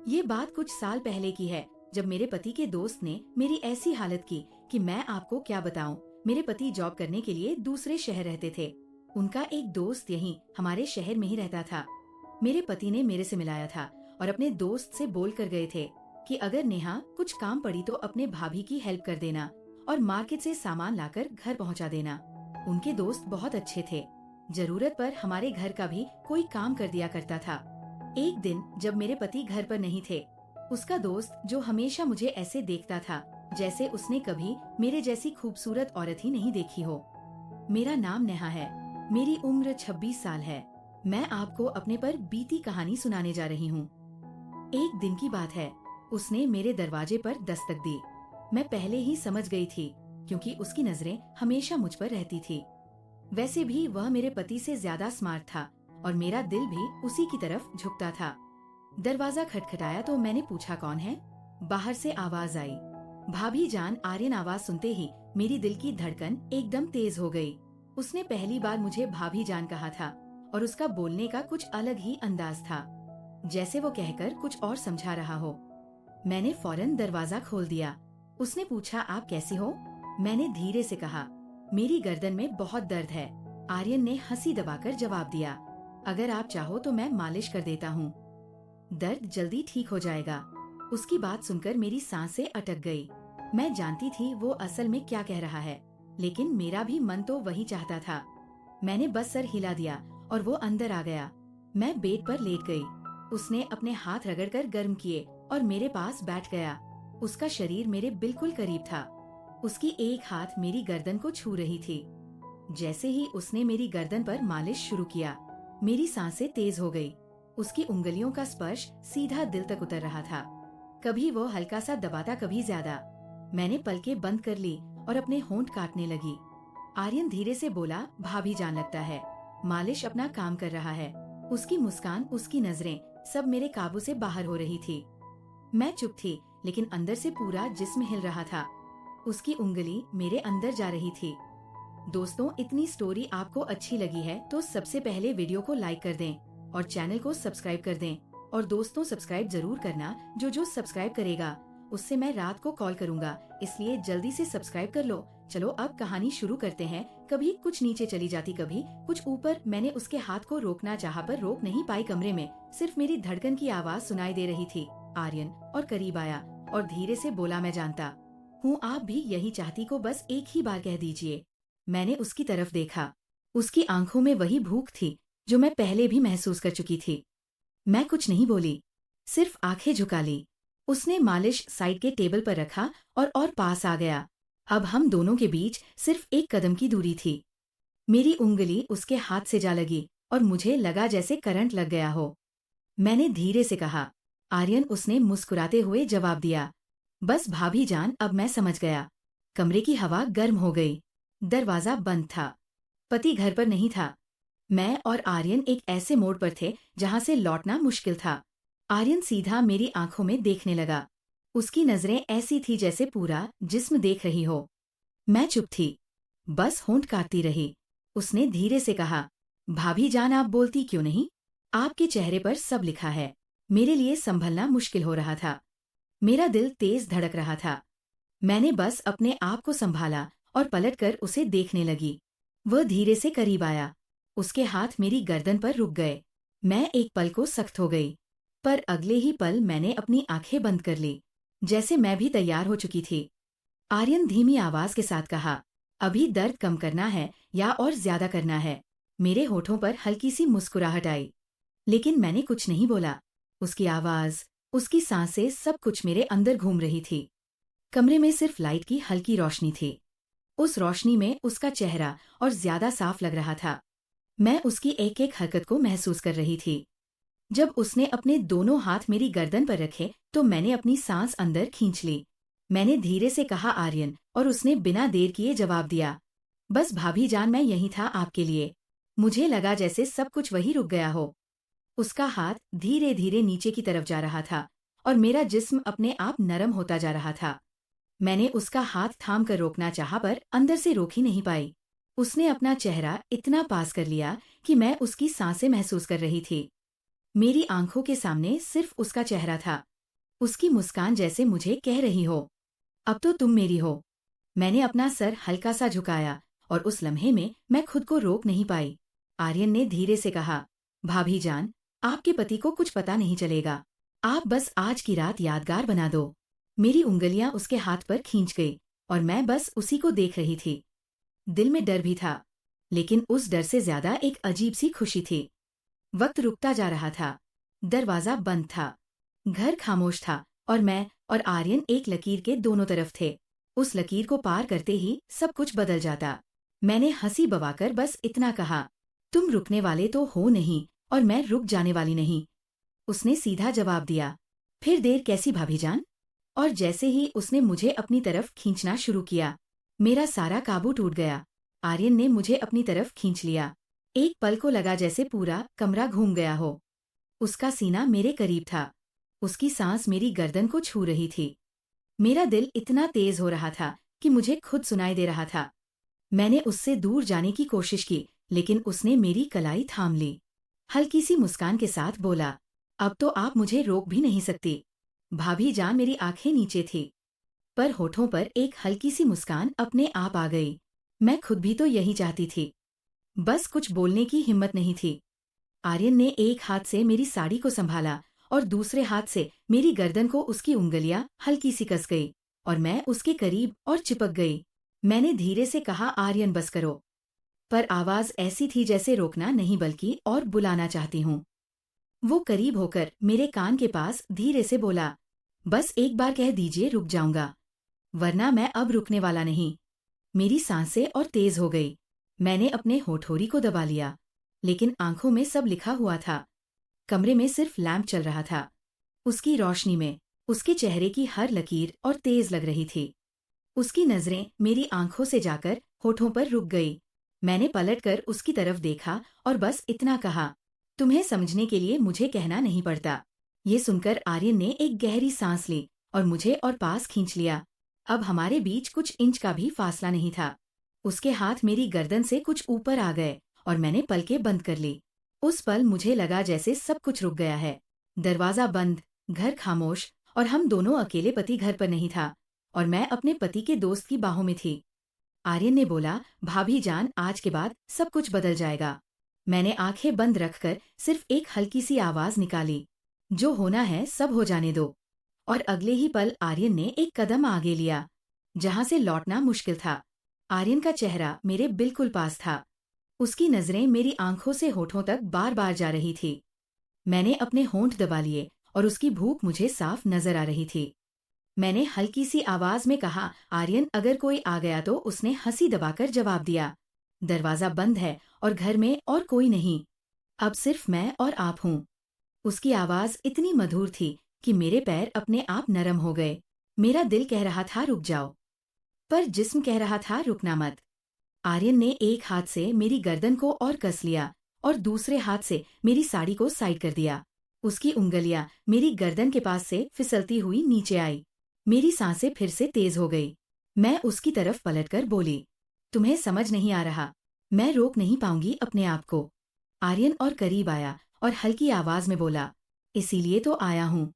ये बात कुछ साल पहले की है, जब मेरे पति के दोस्त ने मेरी ऐसी हालत की कि मैं आपको क्या बताऊं। मेरे पति जॉब करने के लिए दूसरे शहर रहते थे। उनका एक दोस्त यहीं हमारे शहर में ही रहता था। मेरे पति ने मेरे से मिलाया था और अपने दोस्त से बोल कर गए थे कि अगर नेहा कुछ काम पड़ी तो अपने भाभी की हेल्प कर देना और मार्केट से सामान लाकर घर पहुंचा देना। उनके दोस्त बहुत अच्छे थे, जरूरत पर हमारे घर का भी कोई काम कर दिया करता था। एक दिन जब मेरे पति घर पर नहीं थे, उसका दोस्त जो हमेशा मुझे ऐसे देखता था जैसे उसने कभी मेरे जैसी खूबसूरत औरत ही नहीं देखी हो। मेरा नाम नेहा है, मेरी उम्र 26 साल है। मैं आपको अपने पर बीती कहानी सुनाने जा रही हूँ। एक दिन की बात है, उसने मेरे दरवाजे पर दस्तक दी। मैं पहले ही समझ गई थी क्योंकि उसकी नजरें हमेशा मुझ पर रहती थी। वैसे भी वह मेरे पति से ज्यादा स्मार्ट था और मेरा दिल भी उसी की तरफ झुकता था। दरवाजा खटखटाया तो मैंने पूछा कौन है। बाहर से आवाज आई, भाभी जान। आर्यन आवाज सुनते ही मेरी दिल की धड़कन एकदम तेज हो गई। उसने पहली बार मुझे भाभी जान कहा था और उसका बोलने का कुछ अलग ही अंदाज था, जैसे वो कहकर कुछ और समझा रहा हो। मैंने फौरन दरवाजा खोल दिया। उसने पूछा आप कैसी हो? मैंने धीरे से कहा मेरी गर्दन में बहुत दर्द है। आर्यन ने हंसी दबाकर जवाब दिया, अगर आप चाहो तो मैं मालिश कर देता हूँ, दर्द जल्दी ठीक हो जाएगा। उसकी बात सुनकर मेरी सांसें अटक गई। मैं जानती थी वो असल में क्या कह रहा है, लेकिन मेरा भी मन तो वही चाहता था। मैंने बस सर हिला दिया और वो अंदर आ गया। मैं बेड पर लेट गई। उसने अपने हाथ रगड़कर गर्म किए और मेरे पास बैठ गया। उसका शरीर मेरे बिल्कुल करीब था। उसकी एक हाथ मेरी गर्दन को छू रही थी। जैसे ही उसने मेरी गर्दन पर मालिश शुरू किया, मेरी सांसें तेज हो गई। उसकी उंगलियों का स्पर्श सीधा दिल तक उतर रहा था। कभी वो हल्का सा दबाता, कभी ज्यादा। मैंने पलकें बंद कर ली और अपने होंठ काटने लगी। आर्यन धीरे से बोला, भाभी जान लगता है मालिश अपना काम कर रहा है। उसकी मुस्कान, उसकी नजरें, सब मेरे काबू से बाहर हो रही थी। मैं चुप थी, लेकिन अंदर से पूरा जिस्म हिल रहा था। उसकी उंगली मेरे अंदर जा रही थी। दोस्तों, इतनी स्टोरी आपको अच्छी लगी है तो सबसे पहले वीडियो को लाइक कर दें और चैनल को सब्सक्राइब कर दें। और दोस्तों, सब्सक्राइब जरूर करना। जो सब्सक्राइब करेगा उससे मैं रात को कॉल करूंगा, इसलिए जल्दी से सब्सक्राइब कर लो। चलो अब कहानी शुरू करते हैं। कभी कुछ नीचे चली जाती, कभी कुछ ऊपर। मैंने उसके हाथ को रोकना चाहा पर रोक नहीं पाई। कमरे में सिर्फ मेरी धड़कन की आवाज सुनाई दे रही थी। आर्यन और करीब आया और धीरे से बोला, मैं जानता हूँ आप भी यही चाहती, को बस एक ही बार कह दीजिए। मैंने उसकी तरफ देखा। उसकी आंखों में वही भूख थी जो मैं पहले भी महसूस कर चुकी थी। मैं कुछ नहीं बोली, सिर्फ आंखें झुका ली। उसने मालिश साइड के टेबल पर रखा और पास आ गया। अब हम दोनों के बीच सिर्फ एक कदम की दूरी थी। मेरी उंगली उसके हाथ से जा लगी और मुझे लगा जैसे करंट लग गया हो। मैंने धीरे से कहा, आर्यन। उसने मुस्कुराते हुए जवाब दिया, बस भाभी जान, अब मैं समझ गया। कमरे की हवा गर्म हो गई। दरवाजा बंद था। पति घर पर नहीं था। मैं और आर्यन एक ऐसे मोड़ पर थे जहां से लौटना मुश्किल था। आर्यन सीधा मेरी आंखों में देखने लगा। उसकी नजरें ऐसी थी जैसे पूरा जिस्म देख रही हो। मैं चुप थी, बस होंठ काटती रही। उसने धीरे से कहा, भाभी जान, आप बोलती क्यों नहीं? आपके चेहरे पर सब लिखा है। मेरे लिए संभलना मुश्किल हो रहा था। मेरा दिल तेज धड़क रहा था। मैंने बस अपने आप को संभाला और पलटकर उसे देखने लगी। वह धीरे से करीब आया। उसके हाथ मेरी गर्दन पर रुक गए। मैं एक पल को सख्त हो गई, पर अगले ही पल मैंने अपनी आंखें बंद कर ली, जैसे मैं भी तैयार हो चुकी थी। आर्यन धीमी आवाज के साथ कहा, अभी दर्द कम करना है या और ज्यादा करना है? मेरे होठों पर हल्की सी मुस्कुराहट आई, लेकिन मैंने कुछ नहीं बोला। उसकी आवाज, उसकी सांसें, सब कुछ मेरे अंदर घूम रही थी। कमरे में सिर्फ लाइट की हल्की रोशनी थी। उस रोशनी में उसका चेहरा और ज्यादा साफ लग रहा था। मैं उसकी एक एक हरकत को महसूस कर रही थी। जब उसने अपने दोनों हाथ मेरी गर्दन पर रखे तो मैंने अपनी सांस अंदर खींच ली। मैंने धीरे से कहा, आर्यन, और उसने बिना देर किए जवाब दिया, बस भाभी जान, मैं यही था आपके लिए। मुझे लगा जैसे सब कुछ वही रुक गया हो। उसका हाथ धीरे धीरे नीचे की तरफ जा रहा था और मेरा जिस्म अपने आप नरम होता जा रहा था। मैंने उसका हाथ थाम कर रोकना चाहा पर अंदर से रोक ही नहीं पाई। उसने अपना चेहरा इतना पास कर लिया कि मैं उसकी सांसें महसूस कर रही थी। मेरी आंखों के सामने सिर्फ उसका चेहरा था, उसकी मुस्कान जैसे मुझे कह रही हो, अब तो तुम मेरी हो। मैंने अपना सर हल्का सा झुकाया और उस लम्हे में मैं खुद को रोक नहीं पाई। आर्यन ने धीरे से कहा, भाभी जान, आपके पति को कुछ पता नहीं चलेगा। आप बस आज की रात यादगार बना दो। मेरी उंगलियां उसके हाथ पर खींच गई और मैं बस उसी को देख रही थी। दिल में डर भी था, लेकिन उस डर से ज्यादा एक अजीब सी खुशी थी। वक्त रुकता जा रहा था। दरवाजा बंद था। घर खामोश था और मैं और आर्यन एक लकीर के दोनों तरफ थे। उस लकीर को पार करते ही सब कुछ बदल जाता। मैंने हंसी बवाकर बस इतना कहा, तुम रुकने वाले तो हो नहीं और मैं रुक जाने वाली नहीं। उसने सीधा जवाब दिया, फिर देर कैसी भाभी जान? और जैसे ही उसने मुझे अपनी तरफ खींचना शुरू किया, मेरा सारा काबू टूट गया। आर्यन ने मुझे अपनी तरफ खींच लिया। एक पल को लगा जैसे पूरा कमरा घूम गया हो। उसका सीना मेरे करीब था। उसकी सांस मेरी गर्दन को छू रही थी। मेरा दिल इतना तेज हो रहा था कि मुझे खुद सुनाई दे रहा था। मैंने उससे दूर जाने की कोशिश की, लेकिन उसने मेरी कलाई थाम ली। हल्की सी मुस्कान के साथ बोला, अब तो आप मुझे रोक भी नहीं सकती। भाभी जान, मेरी आंखें नीचे थी, पर होठों पर एक हल्की सी मुस्कान अपने आप आ गई। मैं खुद भी तो यही चाहती थी, बस कुछ बोलने की हिम्मत नहीं थी। आर्यन ने एक हाथ से मेरी साड़ी को संभाला और दूसरे हाथ से मेरी गर्दन को उसकी उंगलियां हल्की सी कस गई और मैं उसके करीब और चिपक गई। मैंने धीरे से कहा, आर्यन बस करो। पर आवाज ऐसी थी जैसे रोकना नहीं बल्कि और बुलाना चाहती हूँ। वो करीब होकर मेरे कान के पास धीरे से बोला, बस एक बार कह दीजिए रुक जाऊंगा, वरना मैं अब रुकने वाला नहीं। मेरी सांसें और तेज हो गई। मैंने अपने होठोरी को दबा लिया, लेकिन आंखों में सब लिखा हुआ था। कमरे में सिर्फ लैंप चल रहा था। उसकी रोशनी में उसके चेहरे की हर लकीर और तेज लग रही थी। उसकी नजरें मेरी आंखों से जाकर होठों पर रुक गई। मैंने पलटकर उसकी तरफ देखा और बस इतना कहा, तुम्हें समझने के लिए मुझे कहना नहीं पड़ता। ये सुनकर आर्यन ने एक गहरी सांस ली और मुझे और पास खींच लिया। अब हमारे बीच कुछ इंच का भी फासला नहीं था। उसके हाथ मेरी गर्दन से कुछ ऊपर आ गए और मैंने पलकें बंद कर ली। उस पल मुझे लगा जैसे सब कुछ रुक गया है। दरवाजा बंद, घर खामोश और हम दोनों अकेले। पति घर पर नहीं था और मैं अपने पति के दोस्त की बाहों में थी। आर्यन ने बोला, भाभी जान, आज के बाद सब कुछ बदल जाएगा। मैंने आंखें बंद रखकर सिर्फ एक हल्की सी आवाज निकाली, जो होना है सब हो जाने दो। और अगले ही पल आर्यन ने एक कदम आगे लिया, जहां से लौटना मुश्किल था। आर्यन का चेहरा मेरे बिल्कुल पास था। उसकी नजरें मेरी आंखों से होठों तक बार बार जा रही थी। मैंने अपने होंठ दबा लिए और उसकी भूख मुझे साफ नजर आ रही थी। मैंने हल्की सी आवाज में कहा, आर्यन, अगर कोई आ गया तो? उसने हंसी दबाकर जवाब दिया, दरवाजा बंद है और घर में और कोई नहीं। अब सिर्फ मैं और आप हूँ। उसकी आवाज इतनी मधुर थी कि मेरे पैर अपने आप नरम हो गए। मेरा दिल कह रहा था रुक जाओ, पर जिस्म कह रहा था रुकना मत। आर्यन ने एक हाथ से मेरी गर्दन को और कस लिया और दूसरे हाथ से मेरी साड़ी को साइड कर दिया। उसकी उंगलियां मेरी गर्दन के पास से फिसलती हुई नीचे आई। मेरी सांसें फिर से तेज हो गई। मैं उसकी तरफ पलटकर बोली, तुम्हें समझ नहीं आ रहा, मैं रोक नहीं पाऊंगी अपने आप को। आर्यन और करीब आया और हल्की आवाज में बोला, इसीलिए तो आया हूं,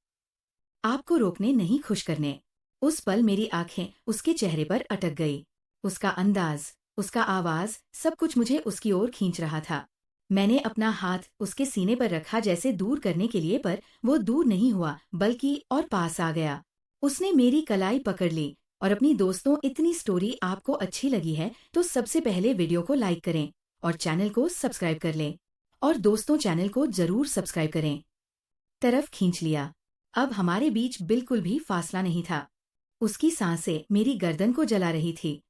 आपको रोकने नहीं, खुश करने। उस पल मेरी आंखें उसके चेहरे पर अटक गई। उसका अंदाज, उसका आवाज, सब कुछ मुझे उसकी ओर खींच रहा था। मैंने अपना हाथ उसके सीने पर रखा जैसे दूर करने के लिए, पर वो दूर नहीं हुआ बल्कि और पास आ गया। उसने मेरी कलाई पकड़ ली और अपनी दोस्तों, इतनी स्टोरी आपको अच्छी लगी है तो सबसे पहले वीडियो को लाइक करें और चैनल को सब्सक्राइब कर लें। और दोस्तों, चैनल को जरूर सब्सक्राइब करें। तरफ खींच लिया। अब हमारे बीच बिल्कुल भी फासला नहीं था। उसकी सांसें मेरी गर्दन को जला रही थी।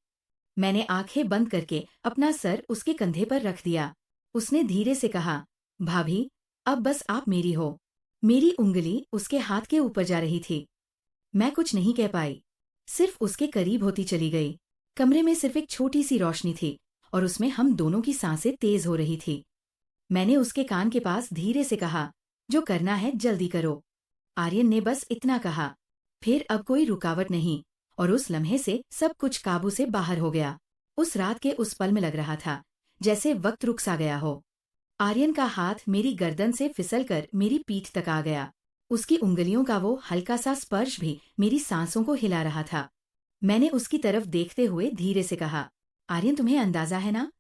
मैंने आंखें बंद करके अपना सर उसके कंधे पर रख दिया। उसने धीरे से कहा, भाभी, अब बस आप मेरी हो। मेरी उंगली उसके हाथ के ऊपर जा रही थी। मैं कुछ नहीं कह पाई, सिर्फ उसके करीब होती चली गई। कमरे में सिर्फ एक छोटी सी रोशनी थी और उसमें हम दोनों की सांसें तेज हो रही थी। मैंने उसके कान के पास धीरे से कहा, जो करना है जल्दी करो। आर्यन ने बस इतना कहा। फिर अब कोई रुकावट नहीं और उस लम्हे से सब कुछ काबू से बाहर हो गया। उस रात के उस पल में लग रहा था जैसे वक्त रुक सा गया हो। आर्यन का हाथ मेरी गर्दन से फिसलकर मेरी पीठ तक आ गया। उसकी उंगलियों का वो हल्का सा स्पर्श भी मेरी सांसों को हिला रहा था। मैंने उसकी तरफ देखते हुए धीरे से कहा, आर्यन, तुम्हें अंदाजा है ना?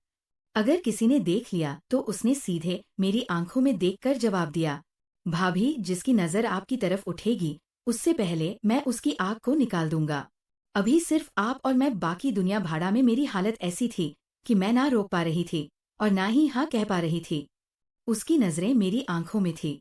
अगर किसी ने देख लिया तो उसने सीधे मेरी आंखों में देखकर जवाब दिया, भाभी, जिसकी नजर आपकी तरफ उठेगी उससे पहले मैं उसकी आग को निकाल दूंगा। अभी सिर्फ आप और मैं, बाकी दुनिया भाड़ा में मेरी हालत ऐसी थी कि मैं ना रोक पा रही थी और ना ही हाँ कह पा रही थी। उसकी नजरें मेरी आंखों में थी।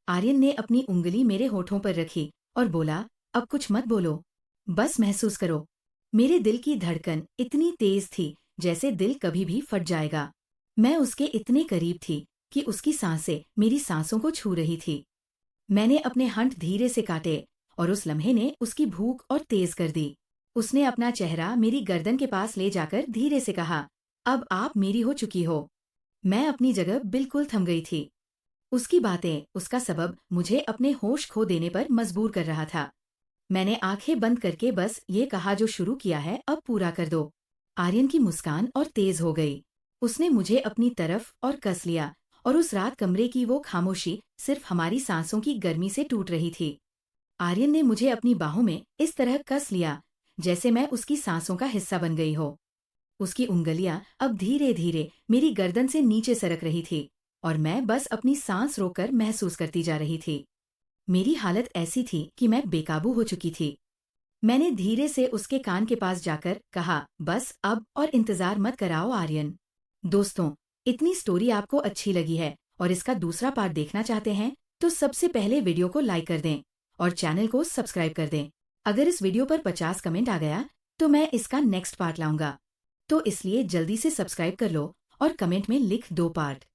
आर्यन ने अपनी उंगली मेरे होठों पर रखी और बोला, अब कुछ मत बोलो, बस महसूस करो। मेरे दिल की धड़कन इतनी तेज थी जैसे दिल कभी भी फट जाएगा। मैं उसके इतने करीब थी कि उसकी सांसें मेरी सांसों को छू रही थी। मैंने अपने हंठ धीरे से काटे और उस लम्हे ने उसकी भूख और तेज कर दी। उसने अपना चेहरा मेरी गर्दन के पास ले जाकर धीरे से कहा, अब आप मेरी हो चुकी हो। मैं अपनी जगह बिल्कुल थम गई थी। उसकी बातें, उसका सबब मुझे अपने होश खो देने पर मजबूर कर रहा था। मैंने आंखें बंद करके बस ये कहा, जो शुरू किया है अब पूरा कर दो। आर्यन की मुस्कान और तेज हो गई। उसने मुझे अपनी तरफ और कस लिया और उस रात कमरे की वो खामोशी सिर्फ हमारी सांसों की गर्मी से टूट रही थी। आर्यन ने मुझे अपनी बाहों में इस तरह कस लिया जैसे मैं उसकी सांसों का हिस्सा बन गई हो। उसकी उंगलियां अब धीरे धीरे मेरी गर्दन से नीचे सरक रही थी और मैं बस अपनी सांस रोककर महसूस करती जा रही थी। मेरी हालत ऐसी थी कि मैं बेकाबू हो चुकी थी। मैंने धीरे से उसके कान के पास जाकर कहा, बस अब और इंतजार मत कराओ आर्यन। दोस्तों, इतनी स्टोरी आपको अच्छी लगी है और इसका दूसरा पार्ट देखना चाहते हैं तो सबसे पहले वीडियो को लाइक कर दें और चैनल को सब्सक्राइब कर दें। अगर इस वीडियो पर 50 कमेंट आ गया तो मैं इसका नेक्स्ट पार्ट लाऊंगा। तो इसलिए जल्दी से सब्सक्राइब कर लो और कमेंट में लिख दो पार्ट।